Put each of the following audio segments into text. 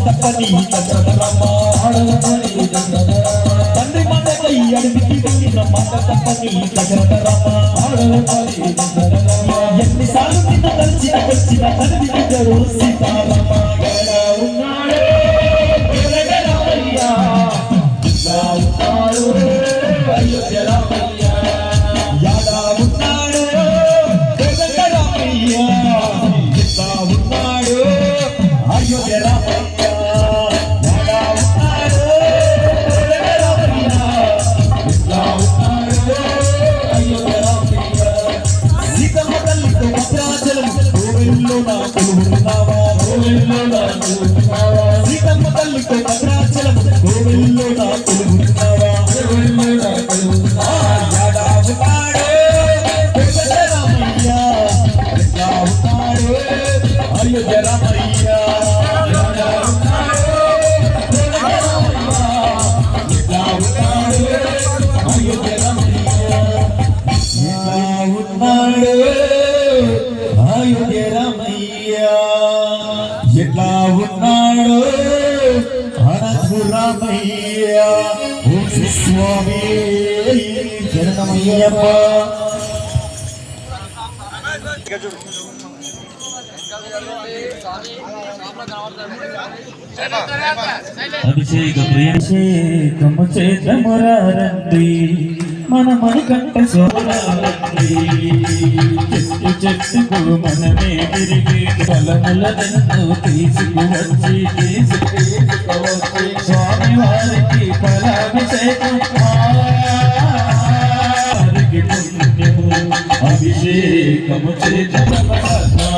తప్పని తండ్రి మాటపై అడిగి వెళ్ళిన మాట తప్పని ఎన్నిసార్లు నిన్న కలిసిన వచ్చిన తండ్రి బిడ్డరు సీతారామ సీతమ్మ తల్లితో భద్రాచలం గోవిల్లో నా కొలుగుతున్నావా రామయ్య అయోధ్య రామయ్య అయోధ్య రామయ్య ఉన్నాడు అయోధ్య రామయ్య ఎట్లా ఉన్నాడు అనకు రామయ్య ఓం స్వామి శరణమయ్యప్ప అభిషేకము చేతమురారండి మన మణికంఠ సోమరారండి చెట్టు చెట్టుకు మనమే తిరిగి ఫలములను తీసుకువచ్చి స్వామి వారికి ఫలాభిషేకం అభిషేకము అభిషేకము చేతమురారండి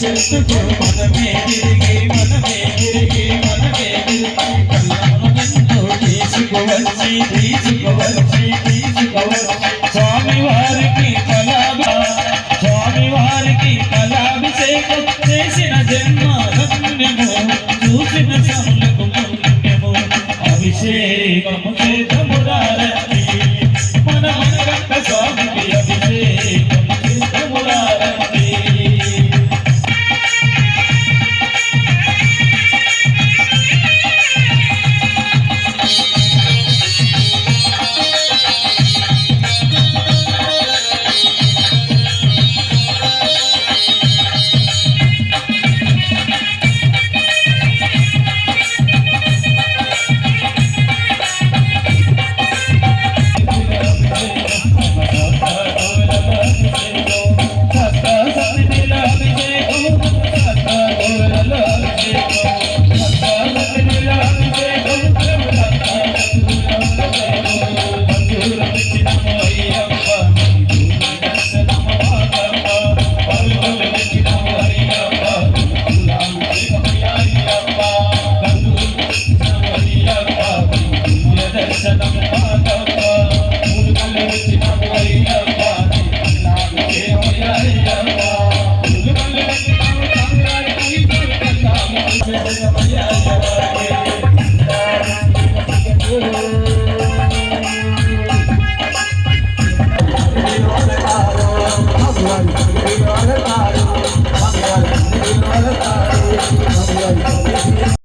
చెట్టుకు మనమే తిరిగి తీసుకువచ్చి స్వామి వారికి ఫలాభిషేకం చేసిన జన్మధన్యము చూసిన సములకు పుణ్యము అభిషేకము చేతమురారండి